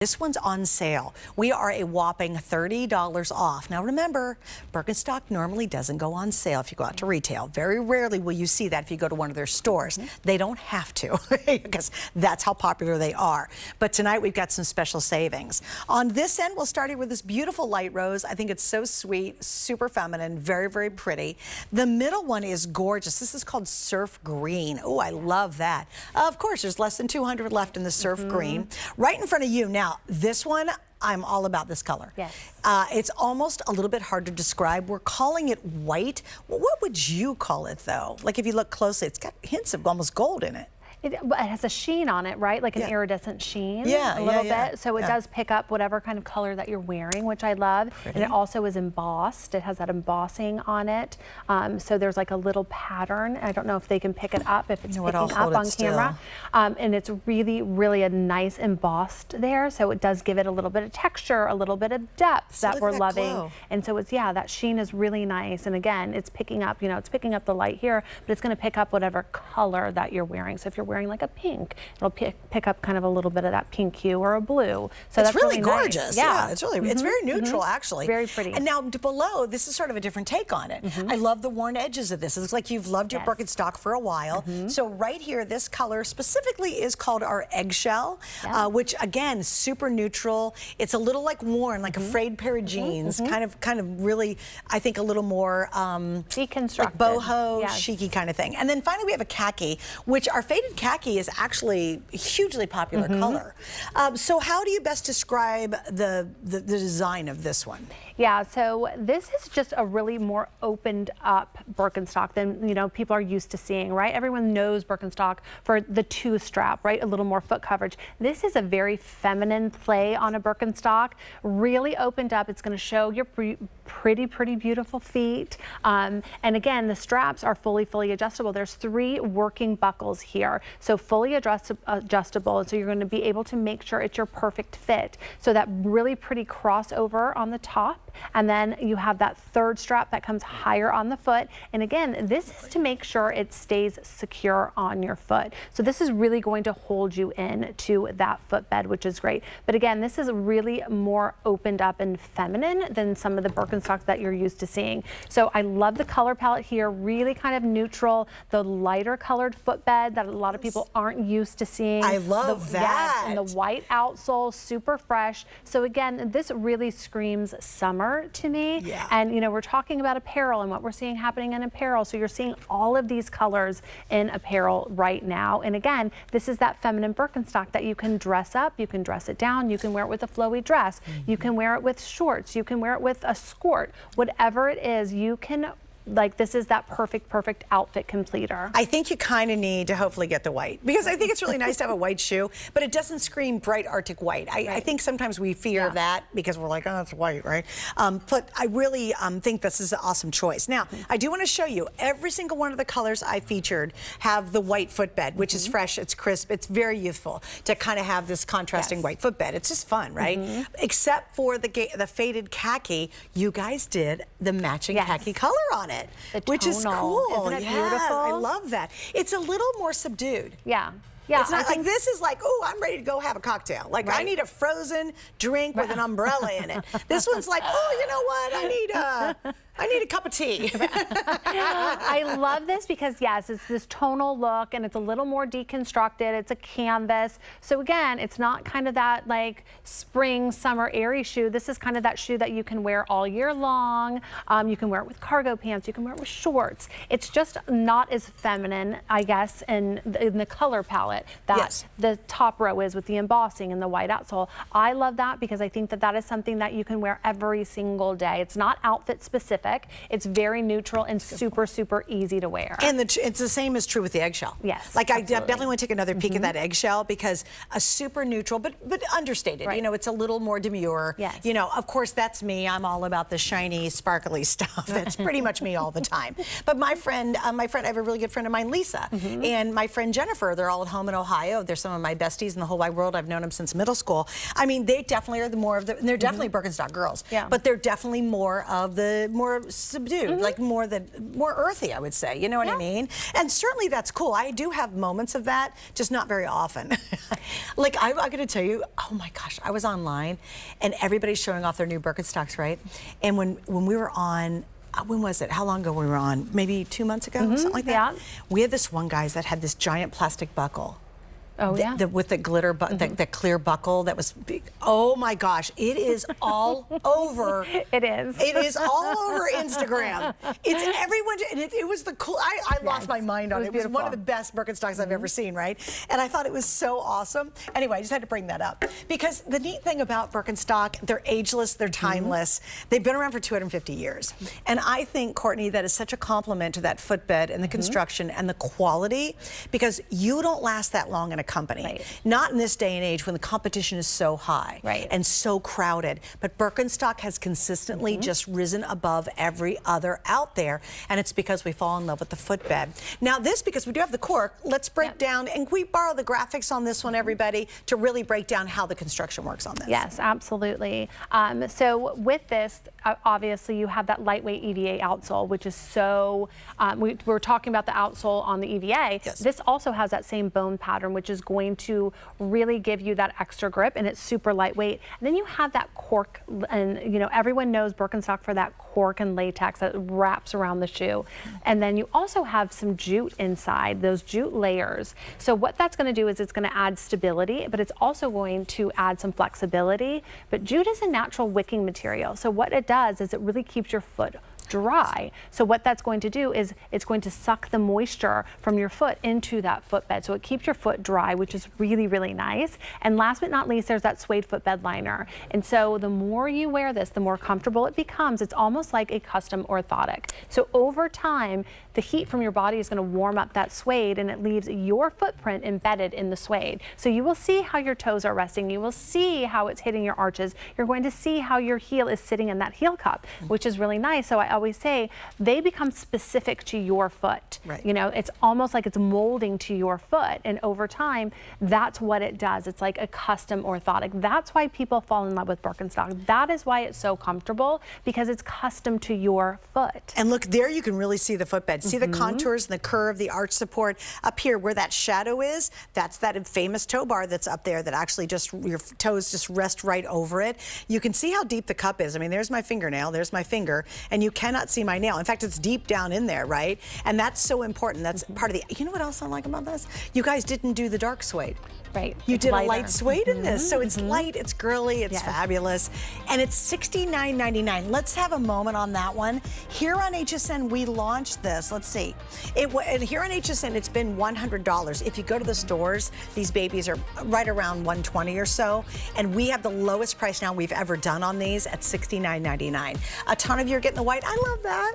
This one's on sale. We are a whopping $30 off. Now remember, Birkenstock normally doesn't go on sale if you go out to retail. Very rarely will you see that if you go to one of their stores. They don't have to because that's how popular they are. But tonight we've got some special savings. On this end, we'll start here with this beautiful light rose. I think it's so sweet, super feminine, very, very pretty. The middle one is gorgeous. This is called surf green. Oh, I love that. Of course, there's less than 200 left in the surf green. Right in front of you now. This one, I'm all about this color. Yes. It's almost a little bit hard to describe. We're calling it white. Well, what would you call it, though? Like, if you look closely, it's got hints of almost gold in it. It has a sheen on it, right? Like an iridescent sheen, a little bit. So it does pick up whatever kind of color that you're wearing, which I love. Pretty. And it also is embossed. It has that embossing on it. So there's like a little pattern. I don't know if they can pick it up, if it's picking up on camera. And it's really, really a nice embossed there. So it does give it a little bit of texture, a little bit of depth that we're loving. Glow. And so it's, that sheen is really nice. And again, it's picking up, it's picking up the light here, but it's going to pick up whatever color that you're wearing. So if you're wearing like a pink, it'll pick up kind of a little bit of that pink hue or a blue. So it's that's really gorgeous. Nice. Yeah, it's really it's very neutral actually. Very pretty. And now below, this is sort of a different take on it. I love the worn edges of this. It looks like you've loved your Birkenstock for a while. So right here, this color specifically is called our eggshell, which again, super neutral. It's a little like worn, like a frayed pair of jeans, kind of really, I think a little more deconstructed, like boho, chic-y kind of thing. And then finally we have a khaki, which our faded khaki is actually a hugely popular color. So how do you best describe the design of this one? Yeah, so this is just a really more opened up Birkenstock than people are used to seeing, right? Everyone knows Birkenstock for the two strap, right? A little more foot coverage. This is a very feminine play on a Birkenstock, really opened up. It's going to show your pretty beautiful feet. And again, the straps are fully adjustable. There's 3 working buckles here, so fully adjustable. And so you're going to be able to make sure it's your perfect fit. So that really pretty crossover on the top. And then you have that third strap that comes higher on the foot. And again, this is to make sure it stays secure on your foot. So this is really going to hold you in to that footbed, which is great. But again, this is really more opened up and feminine than some of the Birkenstocks that you're used to seeing. So I love the color palette here, really kind of neutral, the lighter colored footbed that a lot of people aren't used to seeing. I love that. And the white outsole, super fresh. So again, this really screams summer to me. And we're talking about apparel and what we're seeing happening in apparel. So you're seeing all of these colors in apparel right now. And again, this is that feminine Birkenstock that you can dress up, you can dress it down, you can wear it with a flowy dress, you can wear it with shorts, you can wear it with a skirt, whatever it is, you can. Like, this is that perfect outfit completer. I think you kind of need to hopefully get the white, because I think it's really nice to have a white shoe, but it doesn't scream bright Arctic white. I think sometimes we fear that because we're like, oh, it's white, right? But I really think this is an awesome choice. Now, I do want to show you every single one of the colors I featured have the white footbed, which is fresh, it's crisp, it's very youthful to kind of have this contrasting white footbed. It's just fun, right? Except for the faded khaki, you guys did the matching khaki color on it. Which is cool. Isn't it beautiful? I love that. It's a little more subdued. Yeah. It's not like this is like, oh, I'm ready to go have a cocktail. Like I need a frozen drink with an umbrella in it. This one's like, oh, you know what? I need a cup of tea. I love this because, yes, it's this tonal look and it's a little more deconstructed. It's a canvas. So again, it's not kind of that like spring, summer airy shoe. This is kind of that shoe that you can wear all year long. You can wear it with cargo pants. You can wear it with shorts. It's just not as feminine, I guess, in the color palette that the top row is with the embossing and the white outsole. I love that because I think that is something that you can wear every single day. It's not outfit specific. It's very neutral and super easy to wear. And it's the same is true with the eggshell. Yes, like I definitely want to take another peek at that eggshell because a super neutral, but understated. It's a little more demure. Yes. Of course that's me. I'm all about the shiny, sparkly stuff. That's pretty much me all the time. But my friend, I have a really good friend of mine, Lisa, and my friend Jennifer. They're all at home home in Ohio. They're some of my besties in the whole wide world. I've known them since middle school. I mean, they definitely are they're definitely Birkenstock girls. Yeah. But they're definitely more subdued, like more earthy, I would say. You know what I mean? And certainly that's cool. I do have moments of that, just not very often. Like I got to tell you, oh my gosh, I was online and everybody's showing off their new Birkenstocks, right? And when we were on, when was it? How long ago we were on? Maybe 2 months ago, something like that? Yeah. We had this one guy that had this giant plastic buckle. Oh, yeah. With the glitter, the clear buckle that was big. Oh my gosh, it is all over. It is. It is all over Instagram. It's everyone, and it was the cool, I lost my mind on it. It was one of the best Birkenstocks I've ever seen, right? And I thought it was so awesome. Anyway, I just had to bring that up. Because the neat thing about Birkenstock, they're ageless, they're timeless. They've been around for 250 years. And I think, Courtney, that is such a compliment to that footbed and the construction and the quality, because you don't last that long in a company. Right. Not in this day and age when the competition is so high and so crowded. But Birkenstock has consistently just risen above every other out there, and it's because we fall in love with the footbed. Now this, because we do have the cork, let's break down, and we borrow the graphics on this one, everybody, to really break down how the construction works on this. Yes, absolutely. So with this, obviously you have that lightweight EVA outsole, which is so, we're talking about the outsole on the EVA. Yes. This also has that same bone pattern, which is going to really give you that extra grip, and it's super lightweight. And then you have that cork, and you know, everyone knows Birkenstock for that cork and latex that wraps around the shoe. And then you also have some jute inside, those jute layers. So what that's going to do is it's going to add stability, but it's also going to add some flexibility. But jute is a natural wicking material. So what it does is it really keeps your foot dry. So what that's going to do is it's going to suck the moisture from your foot into that footbed. So it keeps your foot dry, which is really, really nice. And last but not least, there's that suede footbed liner. And so the more you wear this, the more comfortable it becomes. It's almost like a custom orthotic. So over time, the heat from your body is going to warm up that suede, and it leaves your footprint embedded in the suede. So you will see how your toes are resting. You will see how it's hitting your arches. You're going to see how your heel is sitting in that heel cup, which is really nice. So I always say they become specific to your foot. Right. You know, it's almost like it's molding to your foot, and over time, that's what it does. It's like a custom orthotic. That's why people fall in love with Birkenstock. That is why it's so comfortable, because it's custom to your foot. And look, there you can really see the footbed. See the contours and the curve, the arch support. Up here where that shadow is, that's that famous toe bar that's up there that actually just, your toes just rest right over it. You can see how deep the cup is. I mean, there's my fingernail, there's my finger, and you cannot see my nail. In fact, it's deep down in there, right? And that's so important. That's part of the, you know what else I like about this? You guys didn't do the dark suede. Right. You did a light suede in this, so it's light, it's girly, it's fabulous, and it's $69.99. Let's have a moment on that one. Here on HSN, we launched this. Let's see. And here on HSN, it's been $100. If you go to the stores, these babies are right around $120 or so, and we have the lowest price now we've ever done on these at $69.99. A ton of you are getting the white. I love that.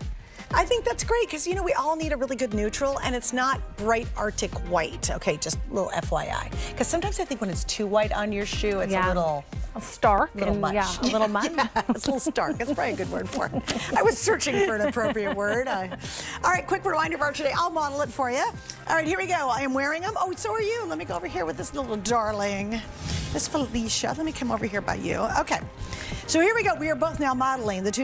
I think that's great, because, you know, we all need a really good neutral, and it's not bright Arctic white. Okay, just a little FYI. Because sometimes I think when it's too white on your shoe, it's a little stark, a little much. Yeah, a little much. Yeah, it's a little stark. That's probably a good word for it. I was searching for an appropriate word. All right, quick reminder of our today. I'll model it for you. All right, here we go. I am wearing them. Oh, so are you. Let me go over here with this little darling. Miss Felicia. Let me come over here by you. Okay. So here we go. We are both now modeling the two